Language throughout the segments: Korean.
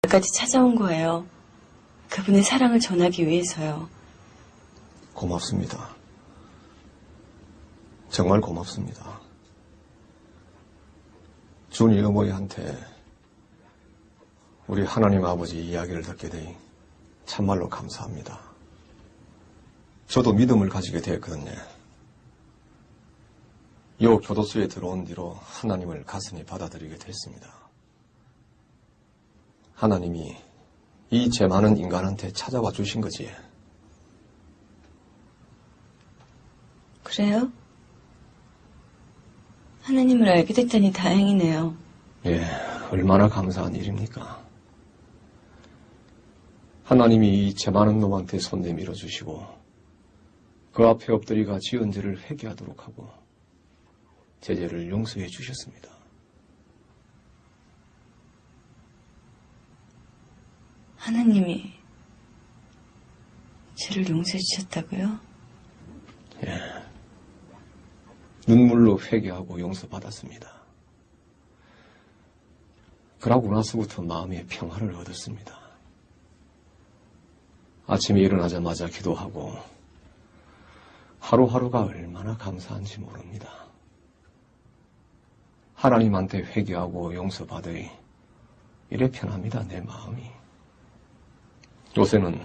여기까지 찾아온 거예요. 그분의 사랑을 전하기 위해서요. 고맙습니다. 정말 고맙습니다. 준이 어머니한테 우리 하나님 아버지 이야기를 듣게 되니 참말로 감사합니다. 저도 믿음을 가지게 되었거든요. 요 교도소에 들어온 뒤로 하나님을 가슴이 받아들이게 됐습니다. 하나님이 이 죄 많은 인간한테 찾아와 주신 거지. 그래요? 하나님을 알게 됐다니 다행이네요. 예, 얼마나 감사한 일입니까? 하나님이 이 죄 많은 놈한테 손 내밀어 주시고 그 앞에 엎드리가 지은 죄를 회개하도록 하고 제 죄를 용서해 주셨습니다. 하나님이 죄를 용서해 주셨다고요? 예, 눈물로 회개하고 용서받았습니다. 그러고 나서부터 마음의 평화를 얻었습니다. 아침에 일어나자마자 기도하고 하루하루가 얼마나 감사한지 모릅니다. 하나님한테 회개하고 용서받으니 이래 편합니다, 내 마음이. 요새는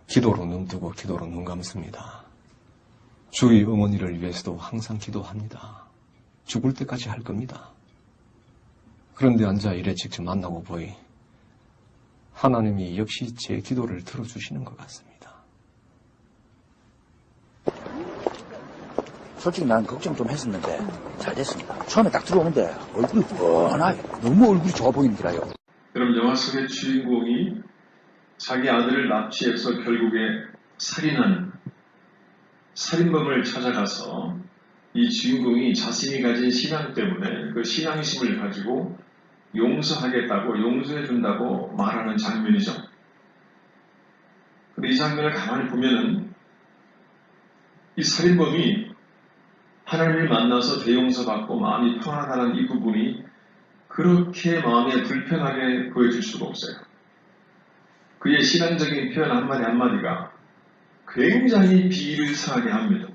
기도로 눈 뜨고 기도로 눈 감습니다. 주의 어머니를 위해서도 항상 기도합니다. 죽을 때까지 할 겁니다. 그런데 앉아 이래 직접 만나고 보니 하나님이 역시 제 기도를 들어주시는 것 같습니다. 솔직히 난 걱정 좀 했었는데 잘 됐습니다. 처음에 딱 들어오는데 얼굴이 뻔하게 너무 얼굴이 좋아 보이더라요. 그럼 영화 속의 주인공이 자기 아들을 납치해서 결국에 살인한 살인범을 찾아가서 이 주인공이 자신이 가진 신앙 때문에 그 신앙심을 가지고 용서하겠다고 용서해준다고 말하는 장면이죠. 근데 이 장면을 가만히 보면은 이 살인범이 하나님을 만나서 대용서받고 마음이 평안하다는 이 부분이 그렇게 마음에 불편하게 보여질 수가 없어요. 그의 신앙적인 표현 한마디 한마디가 굉장히 비위를 상하게 합니다.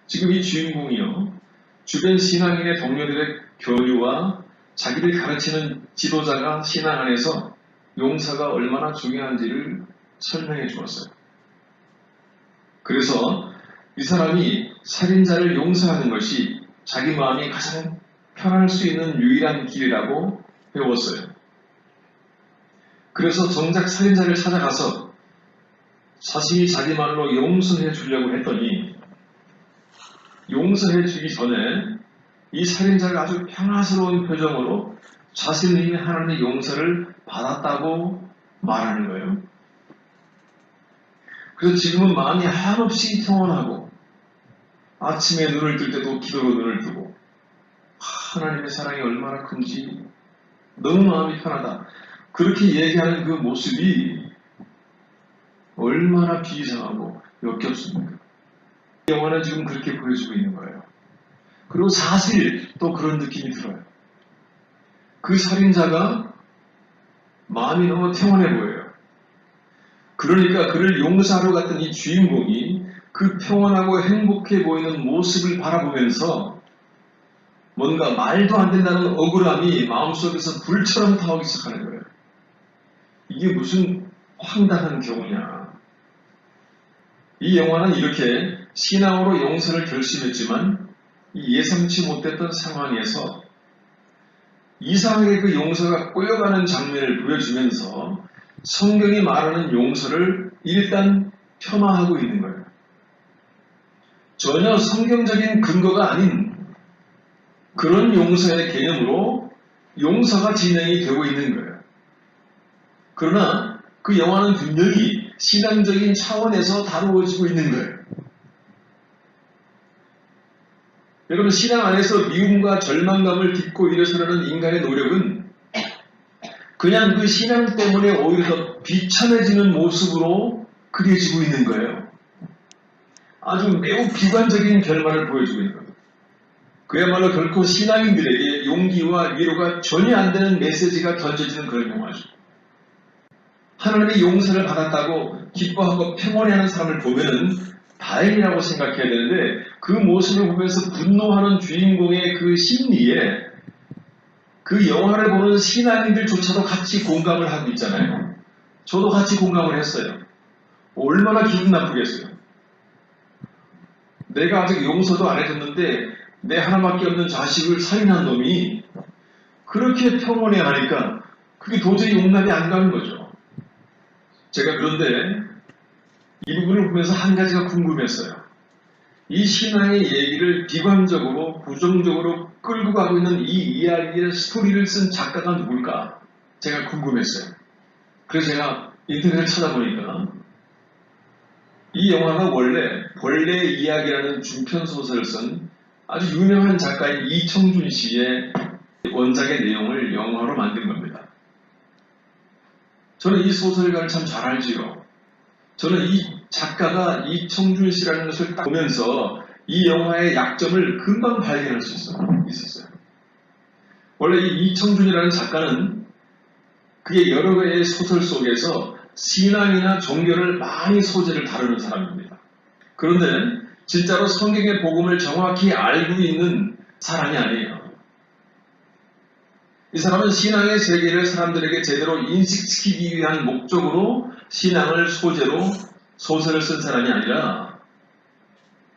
지금 이 주인공이요, 주변 신앙인의 동료들의 교류와 자기를 가르치는 지도자가 신앙 안에서 용서가 얼마나 중요한지를 설명해 주었어요. 그래서 이 사람이 살인자를 용서하는 것이 자기 마음이 가장 편할 수 있는 유일한 길이라고 배웠어요. 그래서 정작 살인자를 찾아가서 자신이 자기 말로 용서해 주려고 했더니 용서해 주기 전에 이 살인자가 아주 평화스러운 표정으로 자신이 하나님의 용서를 받았다고 말하는 거예요. 그래서 지금은 마음이 한없이 평온하고 아침에 눈을 뜰 때도 기도로 눈을 뜨고 하나님의 사랑이 얼마나 큰지 너무 마음이 편하다. 그렇게 얘기하는 그 모습이 얼마나 비이상하고 역겹습니까? 이 영화는 지금 그렇게 보여주고 있는 거예요. 그리고 사실 또 그런 느낌이 들어요. 그 살인자가 마음이 너무 평온해 보여요. 그러니까 그를 용서하러 갔던 이 주인공이 그 평온하고 행복해 보이는 모습을 바라보면서 뭔가 말도 안 된다는 억울함이 마음속에서 불처럼 타오기 시작하는 거예요. 이게 무슨 황당한 경우냐. 이 영화는 이렇게 신앙으로 용서를 결심했지만 예상치 못했던 상황에서 이상하게 그 용서가 꼬여가는 장면을 보여주면서 성경이 말하는 용서를 일단 폄하하고 있는 거예요. 전혀 성경적인 근거가 아닌 그런 용서의 개념으로 용서가 진행이 되고 있는 거예요. 그러나 그 영화는 분명히 신앙적인 차원에서 다루어지고 있는 거예요. 여러분, 신앙 안에서 미움과 절망감을 딛고 일어서려는 인간의 노력은 그냥 그 신앙 때문에 오히려 더 비참해지는 모습으로 그려지고 있는 거예요. 아주 매우 비관적인 결말을 보여주고 있는 겁니다. 그야말로 결코 신앙인들에게 용기와 위로가 전혀 안 되는 메시지가 던져지는 그런 영화죠. 하나님의 용서를 받았다고 기뻐하고 평온해하는 사람을 보면은 다행이라고 생각해야 되는데 그 모습을 보면서 분노하는 주인공의 그 심리에 그 영화를 보는 신앙인들조차도 같이 공감을 하고 있잖아요. 저도 같이 공감을 했어요. 얼마나 기분 나쁘겠어요. 내가 아직 용서도 안 해줬는데 내 하나밖에 없는 자식을 살인한 놈이 그렇게 평온해 하니까 그게 도저히 용납이 안 가는 거죠. 제가 그런데 이 부분을 보면서 한 가지가 궁금했어요. 이 신앙의 얘기를 비관적으로 부정적으로 끌고 가고 있는 이 이야기의 스토리를 쓴 작가가 누굴까? 제가 궁금했어요. 그래서 제가 인터넷을 찾아보니까 이 영화가 원래 벌레의 이야기라는 중편소설을 쓴 아주 유명한 작가인 이청준 씨의 원작의 내용을 영화로 만든 겁니다. 저는 이 소설가를 참 잘 알지요. 저는 이 작가가 이청준 씨라는 것을 딱 보면서 이 영화의 약점을 금방 발견할 수 있었어요. 원래 이 이청준이라는 작가는 그의 여러 개의 소설 속에서 신앙이나 종교를 많이 소재를 다루는 사람입니다. 그런데 진짜로 성경의 복음을 정확히 알고 있는 사람이 아니에요. 이 사람은 신앙의 세계를 사람들에게 제대로 인식시키기 위한 목적으로 신앙을 소재로 소설을 쓴 사람이 아니라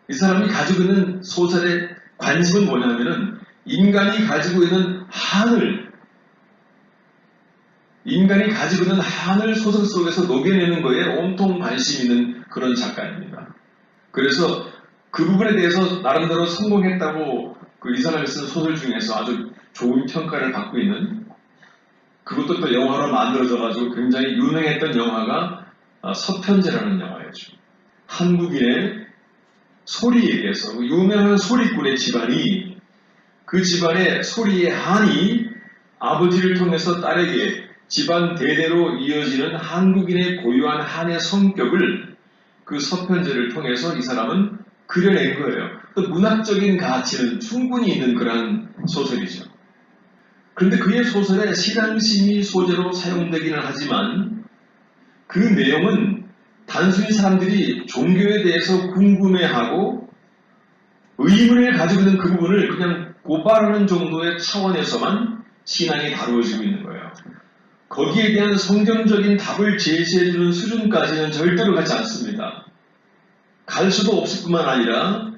이 사람이 가지고 있는 소설의 관심은 뭐냐면은 인간이 가지고 있는 한을 소설 속에서 녹여내는 거에 온통 관심 있는 그런 작가입니다. 그래서 그 부분에 대해서 나름대로 성공했다고 이 사람이 쓴 소설 중에서 아주 좋은 평가를 받고 있는 그것도 또 영화로 만들어져가지고 굉장히 유명했던 영화가 서편제라는 영화였죠. 한국인의 소리에 대해서 유명한 소리꾼의 집안이 그 집안의 소리의 한이 아버지를 통해서 딸에게 집안 대대로 이어지는 한국인의 고유한 한의 성격을 그 서편제를 통해서 이 사람은 그려낸 거예요. 또 문학적인 가치는 충분히 있는 그런 소설이죠. 그런데 그의 소설에 신앙심이 소재로 사용되기는 하지만 그 내용은 단순히 사람들이 종교에 대해서 궁금해하고 의문을 가지고 있는 그 부분을 그냥 고발하는 정도의 차원에서만 신앙이 다루어지고 있는 거예요. 거기에 대한 성경적인 답을 제시해주는 수준까지는 절대로 가지 않습니다. 갈 수도 없을 뿐만 아니라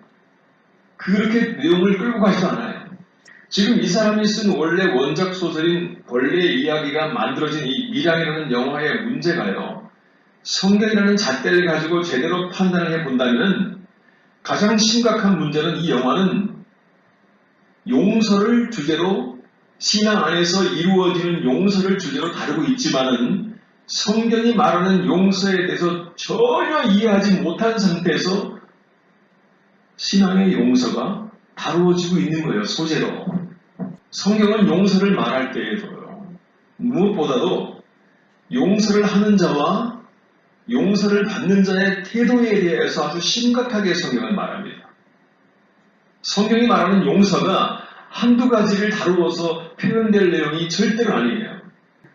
그렇게 내용을 끌고 가지도 않아요. 지금 이 사람이 쓴 원래 원작 소설인 벌레의 이야기가 만들어진 이 밀양이라는 영화의 문제가요. 성경이라는 잣대를 가지고 제대로 판단을 해본다면 가장 심각한 문제는 이 영화는 용서를 주제로 신앙 안에서 이루어지는 용서를 주제로 다루고 있지만은 성경이 말하는 용서에 대해서 전혀 이해하지 못한 상태에서 신앙의 용서가 다루어지고 있는 거예요, 소재로. 성경은 용서를 말할 때에도요, 무엇보다도 용서를 하는 자와 용서를 받는 자의 태도에 대해서 아주 심각하게 성경은 말합니다. 성경이 말하는 용서가 한두 가지를 다루어서 표현될 내용이 절대로 아니에요.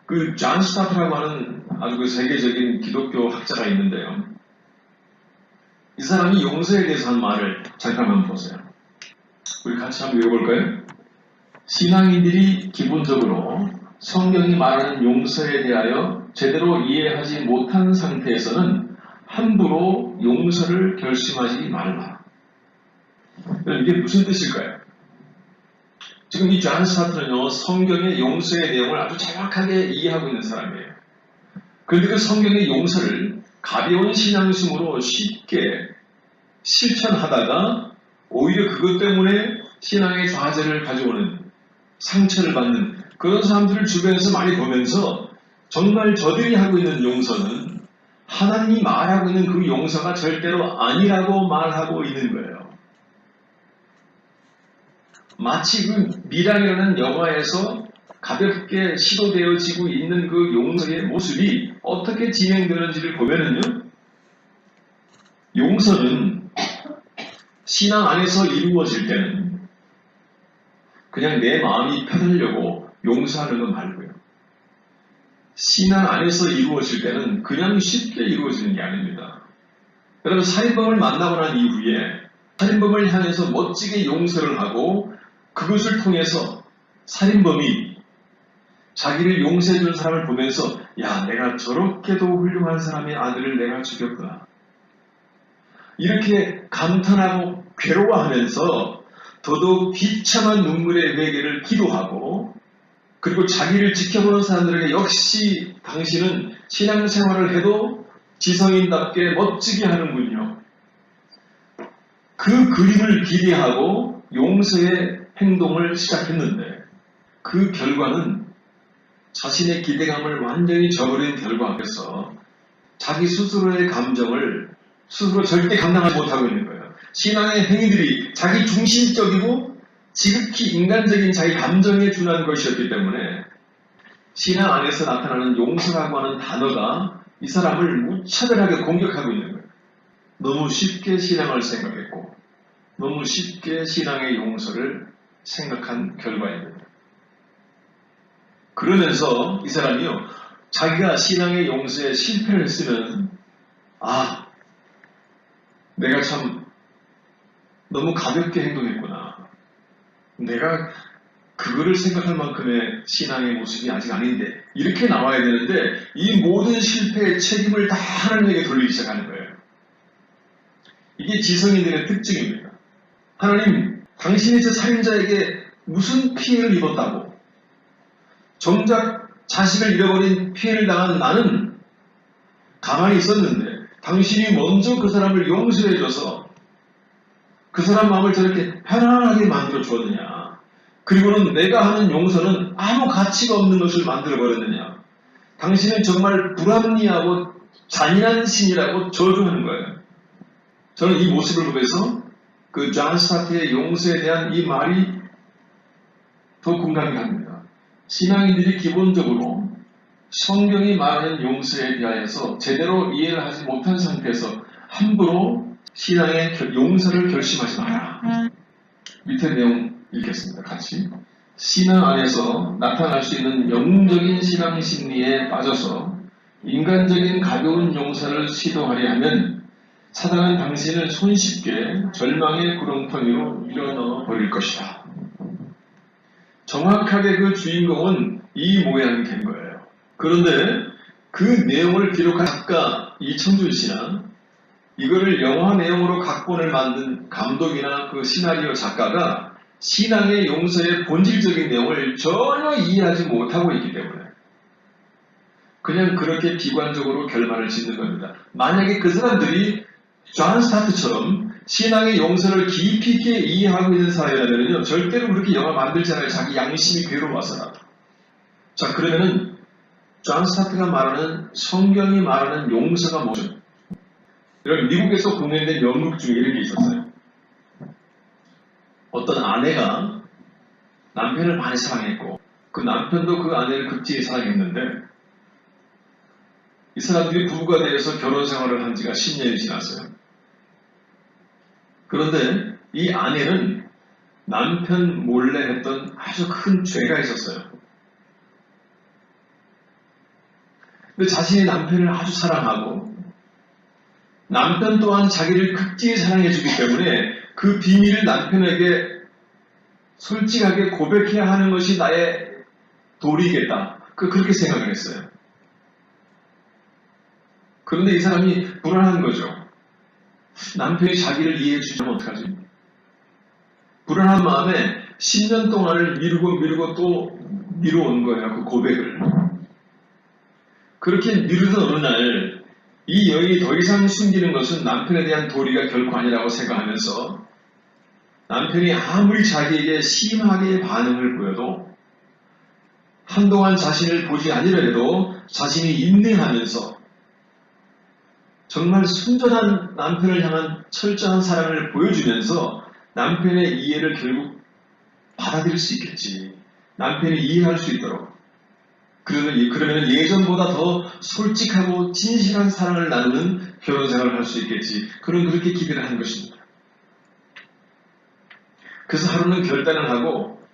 그 존 스타트라고 하는 아주 그 세계적인 기독교 학자가 있는데요. 이 사람이 용서에 대해서 한 말을 잠깐만 보세요. 우리 같이 한번 읽어볼까요? 신앙인들이 기본적으로 성경이 말하는 용서에 대하여 제대로 이해하지 못한 상태에서는 함부로 용서를 결심하지 말라. 이게 무슨 뜻일까요? 지금 이 존 스타트는요, 성경의 용서의 내용을 아주 정확하게 이해하고 있는 사람이에요. 그런데 그 성경의 용서를 가벼운 신앙심으로 쉽게 실천하다가 오히려 그것 때문에 신앙의 좌절을 가져오는, 상처를 받는 그런 사람들을 주변에서 많이 보면서 정말 저들이 하고 있는 용서는 하나님이 말하고 있는 그 용서가 절대로 아니라고 말하고 있는 거예요. 마치 그 밀양이라는 영화에서 가볍게 시도되어지고 있는 그 용서의 모습이 어떻게 진행되는지를 보면은요, 용서는 신앙 안에서 이루어질 때는 그냥 내 마음이 편하려고 용서하는 것 말고요. 신앙 안에서 이루어질 때는 그냥 쉽게 이루어지는 게 아닙니다. 여러분, 살인범을 만나고 난 이후에 살인범을 향해서 멋지게 용서를 하고 그것을 통해서 살인범이 자기를 용서해 준 사람을 보면서 야, 내가 저렇게도 훌륭한 사람의 아들을 내가 죽였구나. 이렇게 감탄하고 괴로워하면서 더더욱 비참한 눈물의 회개를 기도하고 그리고 자기를 지켜보는 사람들에게 역시 당신은 신앙생활을 해도 지성인답게 멋지게 하는군요. 그 그림을 기대하고 용서의 행동을 시작했는데 그 결과는 자신의 기대감을 완전히 저버린 결과 앞에서 자기 스스로의 감정을 스스로 절대 감당하지 못하고 있는 거예요. 신앙의 행위들이 자기 중심적이고 지극히 인간적인 자기 감정에 준한 것이었기 때문에 신앙 안에서 나타나는 용서라고 하는 단어가 이 사람을 무차별하게 공격하고 있는 거예요. 너무 쉽게 신앙을 생각했고 너무 쉽게 신앙의 용서를 생각한 결과입니다. 그러면서 이 사람이요, 자기가 신앙의 용서에 실패를 했으면 내가 참 너무 가볍게 행동했구나. 내가 그거를 생각할 만큼의 신앙의 모습이 아직 아닌데 이렇게 나와야 되는데 이 모든 실패의 책임을 다 하나님에게 돌리기 시작하는 거예요. 이게 지성인들의 특징입니다. 하나님, 당신이 저 살인자에게 무슨 피해를 입었다고? 정작 자식을 잃어버린 피해를 당한 나는 가만히 있었는데 당신이 먼저 그 사람을 용서해줘서 그 사람 마음을 저렇게 편안하게 만들어 주었느냐. 그리고는 내가 하는 용서는 아무 가치가 없는 것을 만들어버렸느냐. 당신은 정말 불합리하고 잔인한 신이라고 저주하는 거예요. 저는 이 모습을 보면서 그 존 스타트의 용서에 대한 이 말이 더 공감이 갑니다. 신앙인들이 기본적으로 성경이 말하는 용서에 대하여서 제대로 이해를 하지 못한 상태에서 함부로 신앙의 용서를 결심하지 마라. 밑에 내용 읽겠습니다. 같이. 신앙 안에서 나타날 수 있는 영웅적인 신앙 심리에 빠져서 인간적인 가벼운 용서를 시도하려 하면 사단은 당신을 손쉽게 절망의 구렁텅이로 밀어넣어 버릴 것이다. 정확하게 그 주인공은 이 모양이 된 거예요. 그런데 그 내용을 기록한 작가 이청준 씨나 이거를 영화 내용으로 각본을 만든 감독이나 그 시나리오 작가가 신앙의 용서의 본질적인 내용을 전혀 이해하지 못하고 있기 때문에 그냥 그렇게 비관적으로 결말을 짓는 겁니다. 만약에 그 사람들이 존 스타트처럼 신앙의 용서를 깊이 있게 이해하고 있는 사람이라면요, 절대로 그렇게 영화 만들지 않아요. 자기 양심이 괴로워서라도. 자, 그러면은 존 스타트가 말하는 성경이 말하는 용서가 뭐죠? 여러분, 미국에서 공연된 연극 중에 이런 게 있었어요. 어떤 아내가 남편을 많이 사랑했고 그 남편도 그 아내를 극진히 사랑했는데 이 사람들이 부부가 되어서 결혼 생활을 한 지가 10년이 지났어요. 그런데 이 아내는 남편 몰래 했던 아주 큰 죄가 있었어요. 근데 자신이 남편을 아주 사랑하고 남편 또한 자기를 극진히 사랑해주기 때문에 그 비밀을 남편에게 솔직하게 고백해야 하는 것이 나의 도리겠다. 그렇게 생각을 했어요. 그런데 이 사람이 불안한 거죠. 남편이 자기를 이해해주면 어떡하지? 불안한 마음에 10년 동안을 미루고 또 미뤄온 거예요. 그 고백을. 그렇게 미루던 어느 날 이 여인이 더 이상 숨기는 것은 남편에 대한 도리가 결코 아니라고 생각하면서 남편이 아무리 자기에게 심하게 반응을 보여도 한동안 자신을 보지 아니려 해도 자신이 인내하면서 정말 순전한 남편을 향한 철저한 사랑을 보여주면서 남편의 이해를 결국 받아들일 수 있겠지. 남편이 이해할 수 있도록. 그러면 예전보다 더 솔직하고 진실한 사랑을 나누는 결혼 생활을 할 수 있겠지. 그렇게 기대를 한 것입니다. 그래서 하루는 결단을 하고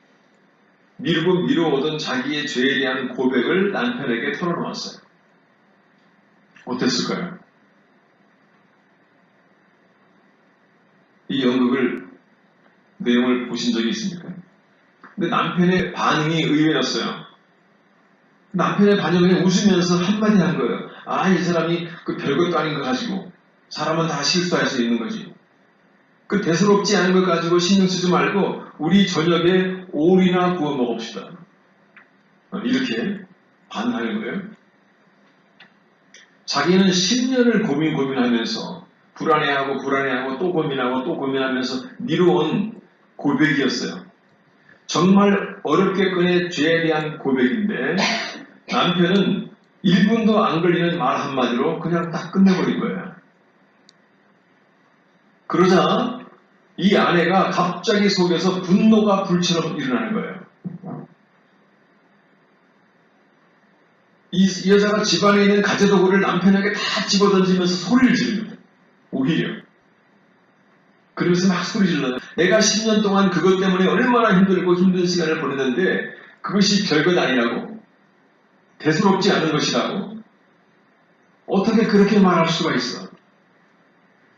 미루고 미뤄오던 자기의 죄에 대한 고백을 남편에게 털어놓았어요. 어땠을까요? 이 연극을 내용을 보신 적이 있습니까? 근데 남편의 반응이 의외였어요. 남편의 반응에 웃으면서 한마디 한 거예요. 아, 이 사람이 그 별것도 아닌 거 가지고 사람은 다 실수할 수 있는 거지. 그 대수롭지 않은 것 가지고 신경 쓰지 말고 우리 저녁에 오리나 구워 먹읍시다. 이렇게 반응하는 거예요. 자기는 10년을 고민하면서 불안해하고 또 고민하면서 미뤄온 고백이었어요. 정말 어렵게 꺼낸 죄에 대한 고백인데 남편은 1분도 안 걸리는 말 한마디로 그냥 딱 끝내버린 거예요. 그러자 이 아내가 갑자기 속에서 분노가 불처럼 일어나는 거예요. 이 여자가 집안에 있는 가재도구를 남편에게 다 집어던지면서 소리를 지릅니다. 오히려. 그러면서 막 소리 질러요. 내가 10년 동안 그것 때문에 얼마나 힘들고 힘든 시간을 보냈는데 그것이 별것 아니라고? 대수롭지 않은 것이라고? 어떻게 그렇게 말할 수가 있어?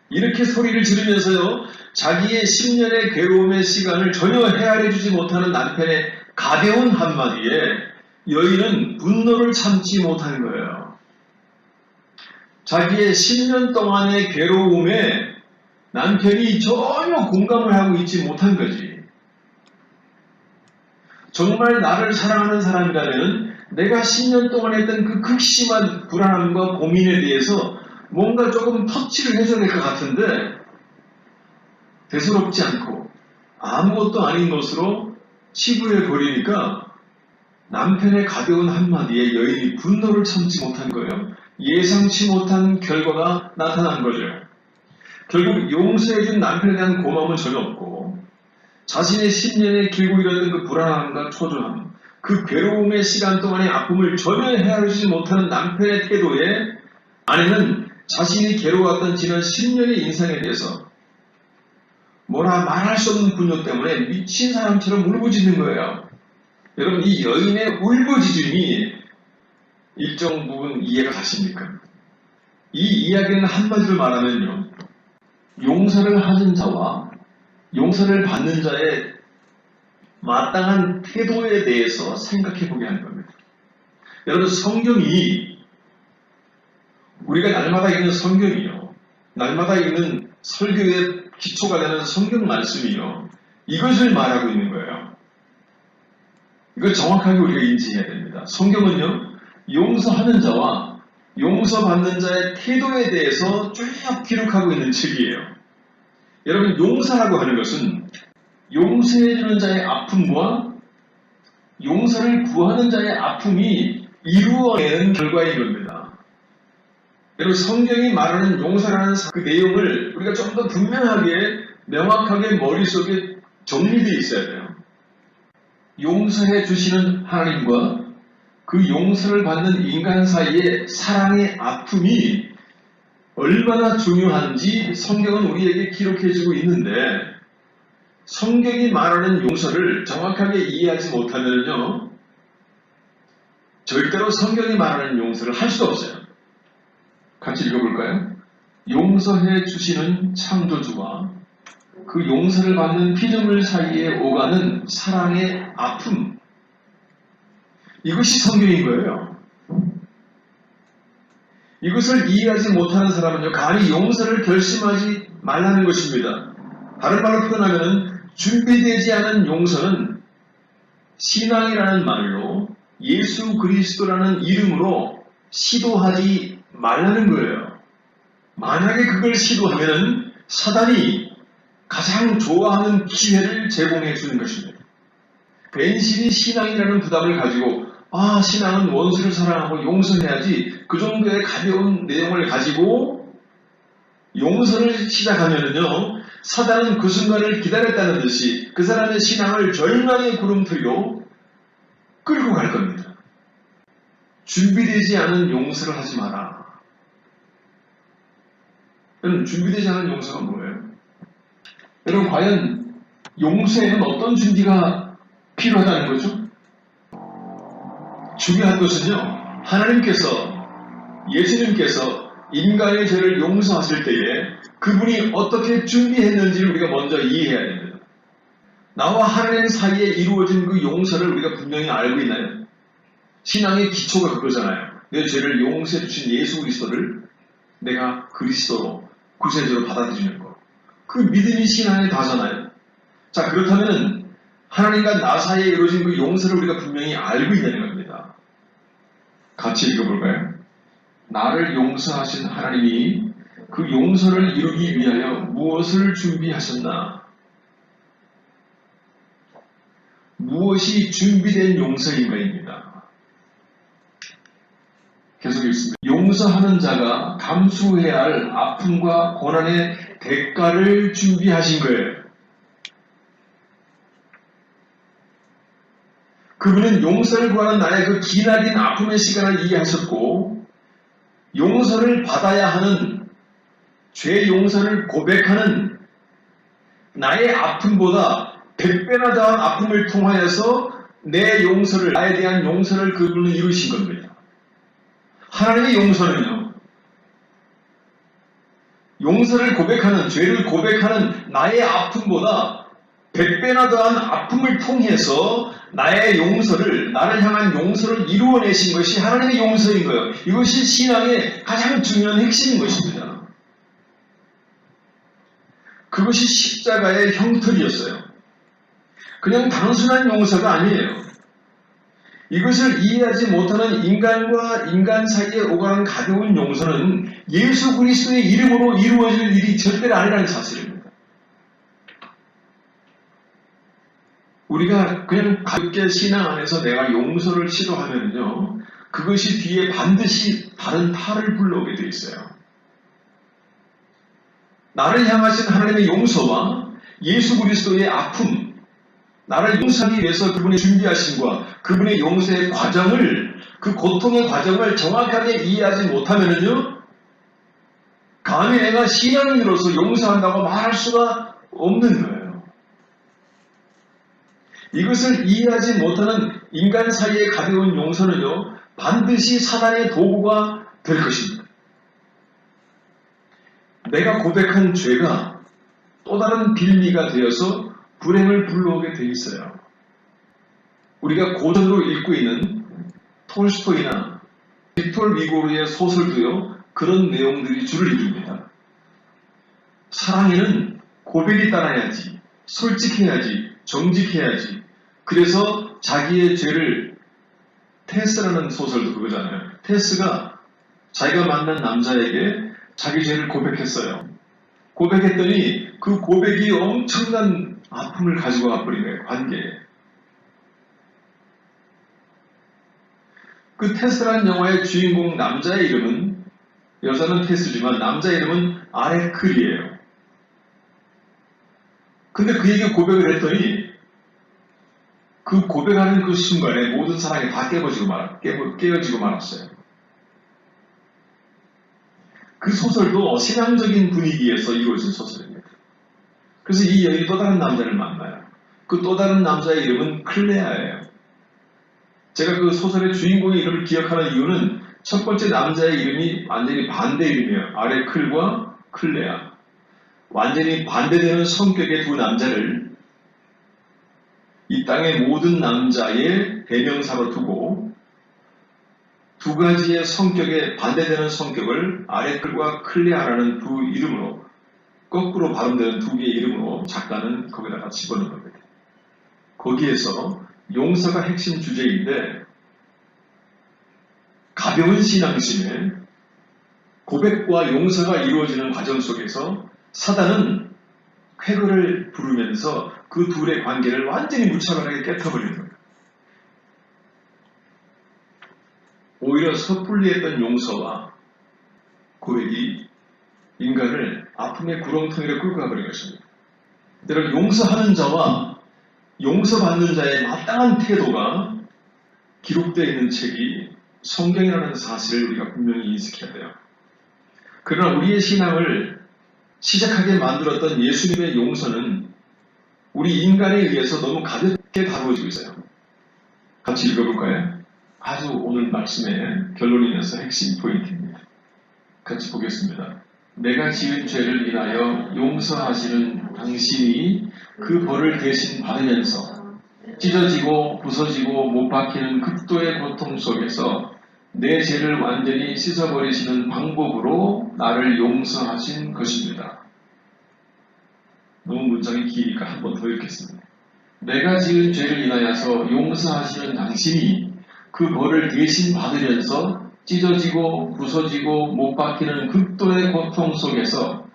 이렇게 소리를 지르면서요, 자기의 10년의 괴로움의 시간을 전혀 헤아려주지 못하는 남편의 가벼운 한마디에 여인은 분노를 참지 못하는 거예요. 자기의 10년 동안의 괴로움에 남편이 전혀 공감을 하고 있지 못한 거지. 정말 나를 사랑하는 사람이라면 내가 10년 동안 했던 그 극심한 불안함과 고민에 대해서 뭔가 조금 터치를 해줘야 될 것 같은데 대수롭지 않고 아무것도 아닌 것으로 치부해 버리니까 남편의 가벼운 한마디에 여인이 분노를 참지 못한 거예요. 예상치 못한 결과가 나타난 거죠. 결국 용서해준 남편에 대한 고마움은 전혀 없고 자신의 10년에 길고 이르던 그 불안함과 초조함, 그 괴로움의 시간 동안의 아픔을 전혀 헤아리지 못하는 남편의 태도에 아내는 자신이 괴로웠던 지난 10년의 인생에 대해서 뭐라 말할 수 없는 분노 때문에 미친 사람처럼 울부짖는 거예요. 여러분, 이 여인의 울부짖음이 일정 부분 이해가 가십니까? 이 이야기는 한마디로 말하면요, 용서를 하는 자와 용서를 받는 자의 마땅한 태도에 대해서 생각해 보게 하는 겁니다. 여러분, 성경이 우리가 날마다 읽는 성경이요, 날마다 읽는 설교의 기초가 되는 성경 말씀이요, 이것을 말하고 있는 거예요. 이걸 정확하게 우리가 인지해야 됩니다. 성경은요, 용서하는 자와 용서받는 자의 태도에 대해서 쭉 기록하고 있는 책이에요. 여러분, 용서라고 하는 것은 용서해주는 자의 아픔과 용서를 구하는 자의 아픔이 이루어내는 결과인 겁니다. 여러분, 성경이 말하는 용서라는 그 내용을 우리가 좀 더 분명하게 명확하게 머릿속에 정리되어 있어야 돼요. 용서해 주시는 하나님과 그 용서를 받는 인간 사이의 사랑의 아픔이 얼마나 중요한지 성경은 우리에게 기록해주고 있는데, 성경이 말하는 용서를 정확하게 이해하지 못하면요, 절대로 성경이 말하는 용서를 할 수 없어요. 같이 읽어볼까요? 용서해 주시는 창조주와 그 용서를 받는 피조물 사이에 오가는 사랑의 아픔, 이것이 성경인 거예요. 이것을 이해하지 못하는 사람은요, 감히 용서를 결심하지 말라는 것입니다. 다른 말로 표현하면 준비되지 않은 용서는 신앙이라는 말로 예수 그리스도라는 이름으로 시도하지 말라는 거예요. 만약에 그걸 시도하면 사단이 가장 좋아하는 기회를 제공해 주는 것입니다. 괜시리 신앙이라는 부담을 가지고 신앙은 원수를 사랑하고 용서해야지, 그 정도의 가벼운 내용을 가지고 용서를 시작하면은요, 사단은 그 순간을 기다렸다는 듯이 그 사람의 신앙을 절망의 구름투리로 끌고 갈 겁니다. 준비되지 않은 용서를 하지 마라. 여러분, 준비되지 않은 용서가 뭐예요? 여러분, 과연 용서에는 어떤 준비가 필요하다는 거죠? 중요한 것은요, 하나님께서, 예수님께서 인간의 죄를 용서하실 때에 그분이 어떻게 준비했는지를 우리가 먼저 이해해야 됩니다. 나와 하나님 사이에 이루어진 그 용서를 우리가 분명히 알고 있나요? 신앙의 기초가 그거잖아요. 내 죄를 용서해 주신 예수 그리스도를 내가 그리스도로, 구세주로 받아들이는 것. 그 믿음이 신앙의 다잖아요. 자, 그렇다면 하나님과 나 사이에 이루어진 그 용서를 우리가 분명히 알고 있다는 겁니다. 같이 읽어볼까요? 나를 용서하신 하나님이 그 용서를 이루기 위하여 무엇을 준비하셨나? 무엇이 준비된 용서인가입니다. 계속 읽습니다. 용서하는 자가 감수해야 할 아픔과 고난의 대가를 준비하신 거예요. 그분은 용서를 구하는 나의 그 기나긴 아픔의 시간을 이해하셨고, 용서를 받아야 하는, 죄 용서를 고백하는 나의 아픔보다 100배나 더한 아픔을 통하여서 내 용서를, 나에 대한 용서를 그분은 이루신 겁니다. 하나님의 용서는요, 용서를 고백하는, 죄를 고백하는 나의 아픔보다 100배나 더한 아픔을 통해서 나의 용서를, 나를 향한 용서를 이루어내신 것이 하나님의 용서인 거예요. 이것이 신앙의 가장 중요한 핵심인 것입니다. 그것이 십자가의 형틀이었어요. 그냥 단순한 용서가 아니에요. 이것을 이해하지 못하는 인간과 인간 사이에 오가는 가벼운 용서는 예수 그리스도의 이름으로 이루어질 일이 절대로 아니라는 사실입니다. 우리가 그냥 가볍게 신앙 안에서 내가 용서를 시도하면요, 그것이 뒤에 반드시 다른 탈을 불러오게 되어 있어요. 나를 향하신 하나님의 용서와 예수 그리스도의 아픔, 나를 용서하기 위해서 그분의 준비하심과 그분의 용서의 과정을, 그 고통의 과정을 정확하게 이해하지 못하면요, 감히 내가 신앙인으로서 용서한다고 말할 수가 없는 거예요. 이것을 이해하지 못하는 인간 사이의 가벼운 용서는요, 반드시 사단의 도구가 될 것입니다. 내가 고백한 죄가 또 다른 빌미가 되어서 불행을 불러오게 돼 있어요. 우리가 고전으로 읽고 있는 톨스토이나 빅토르 위고르의 소설도요, 그런 내용들이 줄을 이룹니다. 사랑에는 고백이 따라야지, 솔직해야지, 정직해야지. 그래서 자기의 죄를, 테스라는 소설도 그거잖아요. 테스가 자기가 만난 남자에게 자기 죄를 고백했어요. 고백했더니 그 고백이 엄청난 아픔을 가지고 와버린 거예요, 관계에. 그 테스라는 영화의 주인공 남자의 이름은, 여자는 테스지만 남자의 이름은 아레클이에요. 근데 그에게 고백을 했더니 그 고백하는 그 순간에 모든 사랑이 다 깨어지고 말았어요. 그 소설도 신앙적인 분위기에서 이루어진 소설입니다. 그래서 이 여인이 또 다른 남자를 만나요. 그 또 다른 남자의 이름은 클레아예요. 제가 그 소설의 주인공의 이름을 기억하는 이유는 첫 번째 남자의 이름이 완전히 반대 이름이에요. 아레클과 클레아. 완전히 반대되는 성격의 두 남자를 이 땅의 모든 남자의 대명사로 두고 두 가지의 성격에 반대되는 성격을 아레클과 클레아라는 두 이름으로, 거꾸로 발음되는 두 개의 이름으로 작가는 거기다가 집어넣은 겁니다. 거기에서 용서가 핵심 주제인데, 가벼운 신앙심에 고백과 용서가 이루어지는 과정 속에서 사단은 쾌거를 부르면서 그 둘의 관계를 완전히 무차별하게 깨트려버리는 겁니다. 오히려 섣불리 했던 용서와 고백이 인간을 아픔의 구렁텅이로 끌고 가버린 것입니다. 여러분, 용서하는 자와 용서받는 자의 마땅한 태도가 기록되어 있는 책이 성경이라는 사실을 우리가 분명히 인식해야 돼요. 그러나 우리의 신앙을 시작하게 만들었던 예수님의 용서는 우리 인간에 의해서 너무 가볍게 다루어지고 있어요. 같이 읽어볼까요? 아주 오늘 말씀의 결론이면서 핵심 포인트입니다. 같이 보겠습니다. 내가 지은 죄를 인하여 용서하시는 당신이 그 벌을 대신 받으면서 찢어지고 부서지고 못 박히는 극도의 고통 속에서 내 죄를 완전히 씻어버리시는 방법으로 나를 용서하신 것입니다. 너무 문장이 기니까 한 번 더 읽겠습니다. 내가 지은 죄를 인하여서 용서하시는 당신이 그 벌을 대신 받으면서 찢어지고 부서지고 못 박히는 극도의 고통 속에서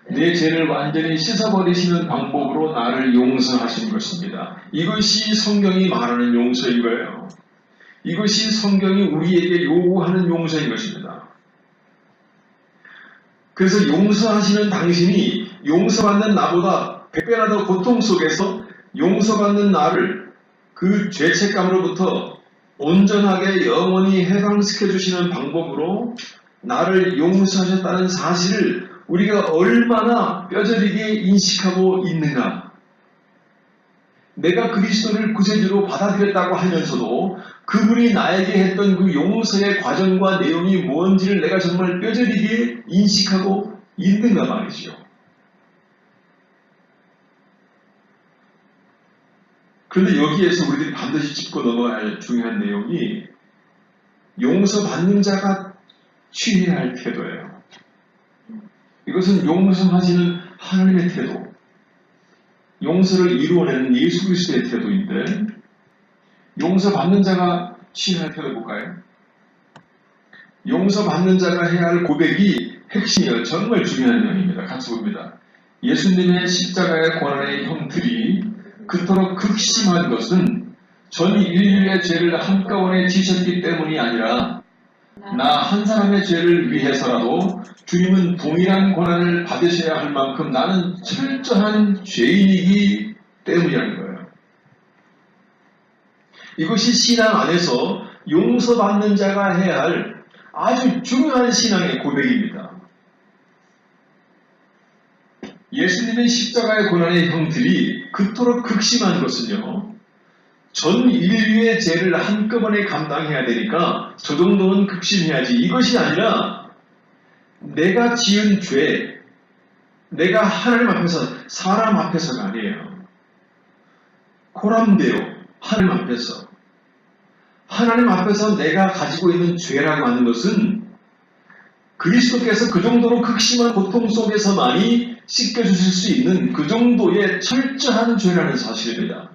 내 죄를 완전히 씻어버리시는 방법으로 나를 용서하신 것입니다. 이것이 성경이 말하는 용서인 거예요. 이것이 성경이 우리에게 요구하는 용서인 것입니다. 그래서 용서하시는 당신이 용서받는 나보다 100배나 더 고통 속에서 용서받는 나를 그 죄책감으로부터 온전하게 영원히 해방시켜 주시는 방법으로 나를 용서하셨다는 사실을 우리가 얼마나 뼈저리게 인식하고 있는가. 내가 그리스도를 구세주로 받아들였다고 하면서도 그분이 나에게 했던 그 용서의 과정과 내용이 뭔지를 내가 정말 뼈저리게 인식하고 있는가 말이죠. 그런데 여기에서 우리들이 반드시 짚고 넘어가야 할 중요한 내용이 용서받는 자가 취해야 할 태도예요. 이것은 용서하시는 하나님의 태도, 용서를 이루어내는 예수 그리스도의 태도인데 용서받는 자가 취해야 할 태도 볼까요? 용서받는 자가 해야 할 고백이 핵심이에요. 정말 중요한 내용입니다. 같이 봅니다. 예수님의 십자가의 고난의 형틀이 그토록 극심한 것은 전 인류의 죄를 한꺼번에 지셨기 때문이 아니라 나 한 사람의 죄를 위해서라도 주님은 동일한 고난을 받으셔야 할 만큼 나는 철저한 죄인이기 때문이라는 거예요. 이것이 신앙 안에서 용서받는 자가 해야 할 아주 중요한 신앙의 고백입니다. 예수님의 십자가의 고난의 형틀이 그토록 극심한 것은요, 전 인류의 죄를 한꺼번에 감당해야 되니까 저 정도는 극심해야지. 이것이 아니라 내가 지은 죄, 내가 하나님 앞에서, 사람 앞에서가 아니에요. 코람데오, 하나님 앞에서. 하나님 앞에서 내가 가지고 있는 죄라고 하는 것은 그리스도께서 그 정도로 극심한 고통 속에서만이 씻겨주실 수 있는 그 정도의 철저한 죄라는 사실입니다.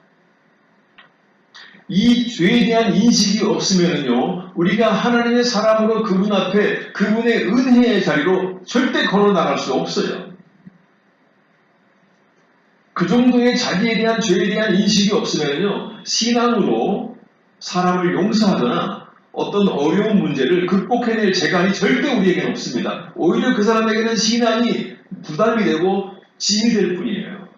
이 죄에 대한 인식이 없으면요, 우리가 하나님의 사람으로 그분 앞에 그분의 은혜의 자리로 절대 걸어 나갈 수 없어요. 그 정도의 자기에 대한 죄에 대한 인식이 없으면요, 신앙으로 사람을 용서하거나 어떤 어려운 문제를 극복해낼 재간이 절대 우리에게는 없습니다. 오히려 그 사람에게는 신앙이 부담이 되고 짐이 될 뿐이에요.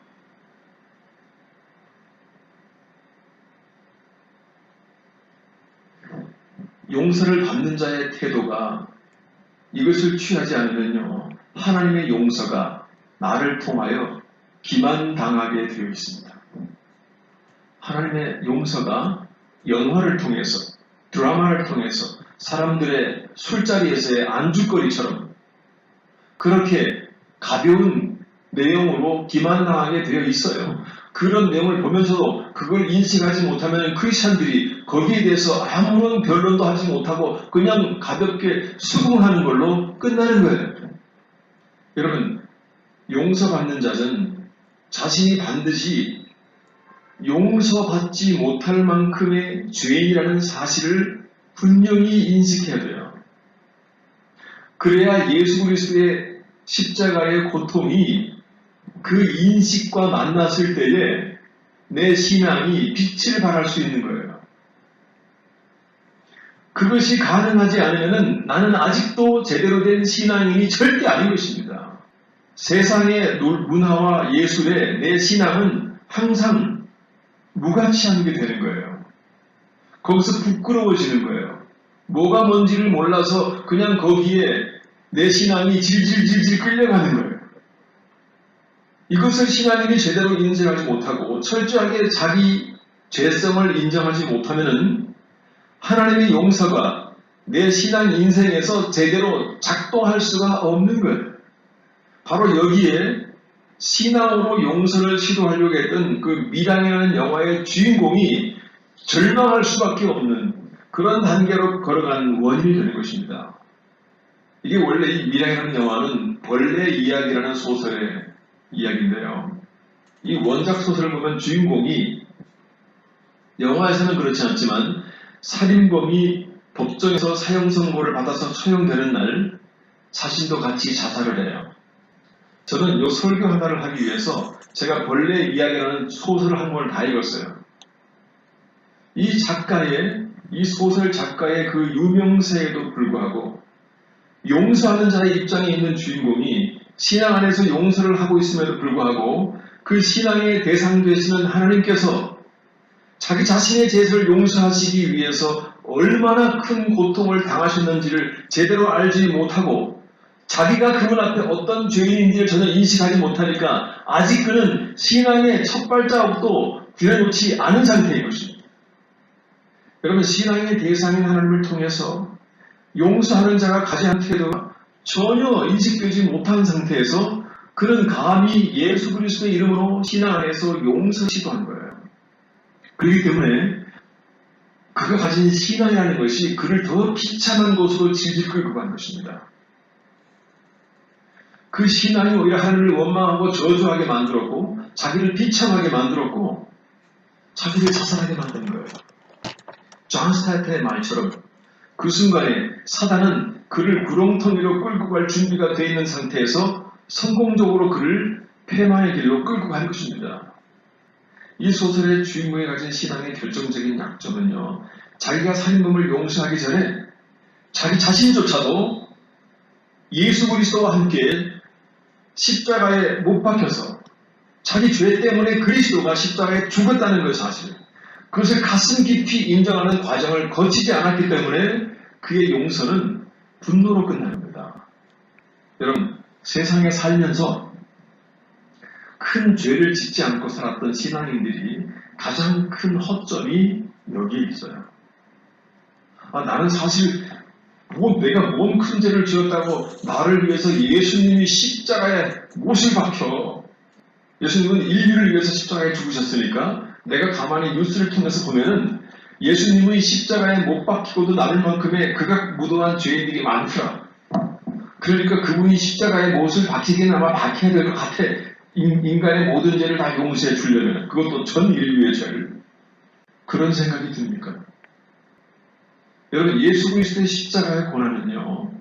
용서를 받는 자의 태도가 이것을 취하지 않으면요, 하나님의 용서가 나를 통하여 기만당하게 되어 있습니다. 하나님의 용서가 영화를 통해서, 드라마를 통해서 사람들의 술자리에서의 안주거리처럼 그렇게 가벼운 내용으로 기만당하게 되어 있어요. 그런 내용을 보면서도 그걸 인식하지 못하면 크리스찬들이 거기에 대해서 아무런 변론도 하지 못하고 그냥 가볍게 수긍하는 걸로 끝나는 거예요. 여러분, 용서받는 자는 자신이 반드시 용서받지 못할 만큼의 죄인이라는 사실을 분명히 인식해야 돼요. 그래야 예수 그리스도의 십자가의 고통이 그 인식과 만났을 때에 내 신앙이 빛을 발할 수 있는 거예요. 그것이 가능하지 않으면 나는 아직도 제대로 된 신앙인이 절대 아닌 것입니다. 세상의 문화와 예술에 내 신앙은 항상 무가치한 게 되는 거예요. 거기서 부끄러워지는 거예요. 뭐가 뭔지를 몰라서 그냥 거기에 내 신앙이 질질질질 끌려가는 거예요. 이것을 신앙인이 제대로 인정하지 못하고 철저하게 자기 죄성을 인정하지 못하면 하나님의 용서가 내 신앙 인생에서 제대로 작동할 수가 없는 거예요. 바로 여기에 신앙으로 용서를 시도하려고 했던 그 밀양이라는 영화의 주인공이 절망할 수밖에 없는 그런 단계로 걸어간 원인이 되는 것입니다. 이게 원래 이 밀양이라는 영화는 벌레 이야기라는 소설의 이야기인데요. 이 원작 소설을 보면 주인공이 영화에서는 그렇지 않지만 살인범이 법정에서 사형 선고를 받아서 처형되는 날 자신도 같이 자살을 해요. 저는 이 설교 하나를 하기 위해서 제가 벌레 이야기라는 소설을 한 권을 다 읽었어요. 이 소설 작가의 그 유명세에도 불구하고 용서하는 자의 입장에 있는 주인공이 신앙 안에서 용서를 하고 있음에도 불구하고 그 신앙의 대상 되시는 하나님께서 자기 자신의 죄를 용서하시기 위해서 얼마나 큰 고통을 당하셨는지를 제대로 알지 못하고 자기가 그분 앞에 어떤 죄인인지를 전혀 인식하지 못하니까 아직 그는 신앙의 첫 발자국도 들여놓지 않은 상태인 것입니다. 여러분, 신앙의 대상인 하나님을 통해서 용서하는 자가 가진 태도가 전혀 인식되지 못한 상태에서 그는 감히 예수 그리스도의 이름으로 신앙 안에서 용서 시도한 거예요. 그렇기 때문에 그가 가진 신앙이라는 것이 그를 더 비참한 곳으로 질질 끌고 간 것입니다. 그 신앙이 오히려 하나님을 원망하고 저주하게 만들었고 자기를 비참하게 만들었고 자기를 자살하게 만든 거예요. 존 스타이펜의 말처럼 그 순간에 사단은 그를 구렁텅이로 끌고 갈 준비가 되어 있는 상태에서 성공적으로 그를 패망의 길로 끌고 간 것입니다. 이 소설의 주인공이 가진 신앙의 결정적인 약점은요, 자기가 살인범을 용서하기 전에 자기 자신조차도 예수 그리스도와 함께 십자가에 못 박혀서 자기 죄 때문에 그리스도가 십자가에 죽었다는 것 사실, 그것을 가슴 깊이 인정하는 과정을 거치지 않았기 때문에 그의 용서는 분노로 끝납니다. 여러분, 세상에 살면서 큰 죄를 짓지 않고 살았던 신앙인들이 가장 큰 허점이 여기에 있어요. 나는 사실 내가 뭔 큰 죄를 지었다고 나를 위해서 예수님이 십자가에 못을 박혀. 예수님은 인류를 위해서 십자가에 죽으셨으니까 내가 가만히 뉴스를 통해서 보면은 예수님의 십자가에 못 박히고도 남을 만큼의 그가 무도한 죄인들이 많더라. 그러니까 그분이 십자가에 못을 박히긴 아마 박혀야 될 것 같아. 인간의 모든 죄를 다 용서해 주려면, 그것도 전 인류의 죄를. 그런 생각이 듭니까? 여러분, 예수 그리스도의 십자가의 고난은요,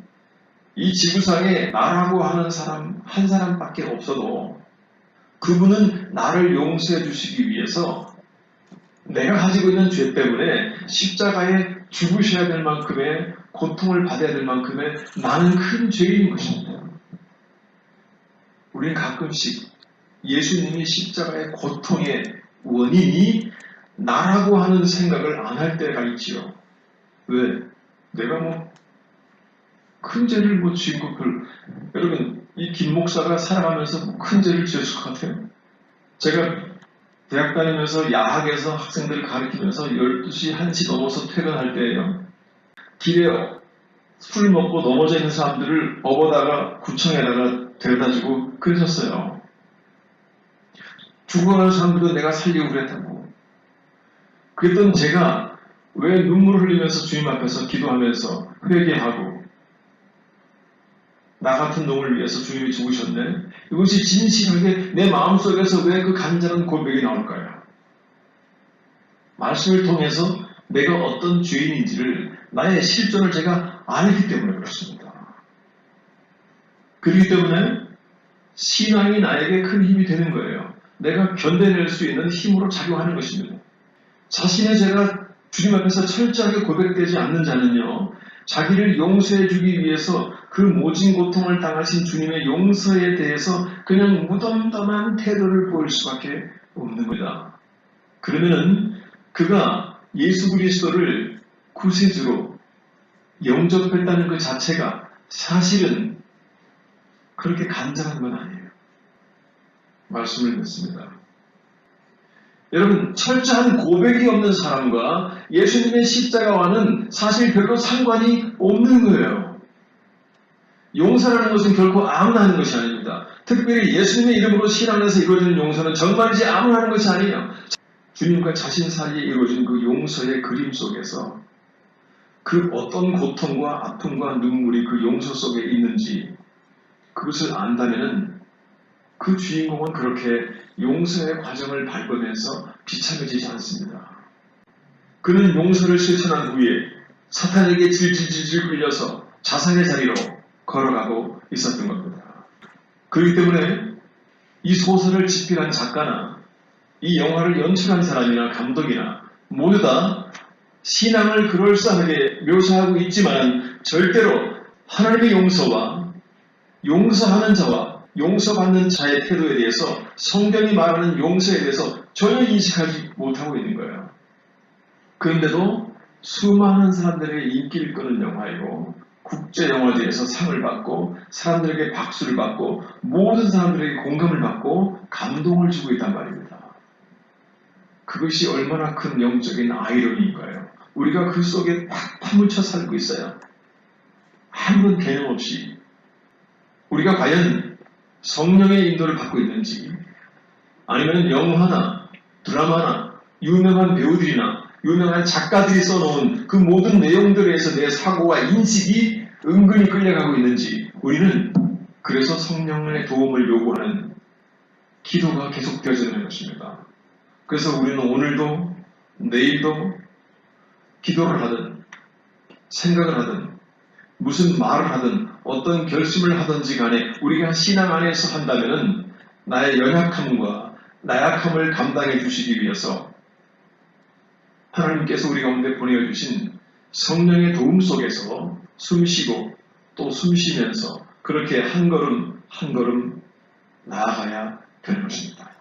이 지구상에 나라고 하는 사람 한 사람밖에 없어도 그분은 나를 용서해 주시기 위해서 내가 가지고 있는 죄 때문에 십자가에 죽으셔야 될 만큼의 고통을 받아야 될 만큼의 나는 큰 죄인인 것입니다. 우리는 가끔씩 예수님이 십자가의 고통의 원인이 나라고 하는 생각을 안 할 때가 있지요. 왜? 내가 큰 죄를 지은 것 여러분, 이 김 목사가 살아가면서 큰 죄를 지었을 것 같아요. 제가 대학 다니면서 야학에서 학생들을 가르치면서 12시, 1시 넘어서 퇴근할 때예요. 길에 술 먹고 넘어져 있는 사람들을 업어다가 구청에다가 데려다주고 그러셨어요. 죽어가는 사람들도 내가 살리고 그랬다고. 그랬던 제가 왜 눈물을 흘리면서 주님 앞에서 기도하면서 회개하고 나 같은 놈을 위해서 주님이 죽으셨네. 이것이 진실하게 내 마음속에서 왜 그 간절한 고백이 나올까요? 말씀을 통해서 내가 어떤 죄인인지를 나의 실존을 제가 알기 때문에 그렇습니다. 그렇기 때문에 신앙이 나에게 큰 힘이 되는 거예요. 내가 견뎌낼 수 있는 힘으로 작용하는 것입니다. 자신의 죄가 주님 앞에서 철저하게 고백되지 않는 자는요, 자기를 용서해 주기 위해서 그 모진 고통을 당하신 주님의 용서에 대해서 그냥 무덤덤한 태도를 보일 수밖에 없는 겁니다. 그러면 그가 예수 그리스도를 구세주로 영접했다는 그 자체가 사실은 그렇게 간절한 건 아니에요. 말씀을 듣습니다. 여러분, 철저한 고백이 없는 사람과 예수님의 십자가와는 사실 별로 상관이 없는 거예요. 용서라는 것은 결코 아무나 하는 것이 아닙니다. 특별히 예수님의 이름으로 신앙에서 이루어지는 용서는 정말이지 아무나 하는 것이 아니에요. 주님과 자신 사이에 이루어진 그 용서의 그림 속에서 그 어떤 고통과 아픔과 눈물이 그 용서 속에 있는지 그것을 안다면은 그 주인공은 그렇게 용서의 과정을 밟으면서 비참해지지 않습니다. 그는 용서를 실천한 후에 사탄에게 질질질질 끌려서 자살의 자리로 걸어가고 있었던 겁니다. 그렇기 때문에 이 소설을 집필한 작가나 이 영화를 연출한 사람이나 감독이나 모두 다 신앙을 그럴싸하게 묘사하고 있지만 절대로 하나님의 용서와 용서하는 자와 용서받는 자의 태도에 대해서 성경이 말하는 용서에 대해서 전혀 인식하지 못하고 있는 거예요. 그런데도 수많은 사람들에게 인기를 끄는 영화이고 국제영화제에서 상을 받고 사람들에게 박수를 받고 모든 사람들에게 공감을 받고 감동을 주고 있단 말입니다. 그것이 얼마나 큰 영적인 아이러니인가요? 우리가 그 속에 팍 파묻혀 살고 있어요. 아무런 개념 없이. 우리가 과연 성령의 인도를 받고 있는지 아니면 영화나 드라마나 유명한 배우들이나 유명한 작가들이 써놓은 그 모든 내용들에서 내 사고와 인식이 은근히 끌려가고 있는지 우리는 그래서 성령의 도움을 요구하는 기도가 계속되어지는 것입니다. 그래서 우리는 오늘도 내일도 기도를 하든 생각을 하든 무슨 말을 하든 어떤 결심을 하든지 간에 우리가 신앙 안에서 한다면 나의 연약함과 나약함을 감당해 주시기 위해서 하나님께서 우리 가운데 보내주신 성령의 도움 속에서 숨쉬고 또 숨쉬면서 그렇게 한 걸음 한 걸음 나아가야 되는 것입니다.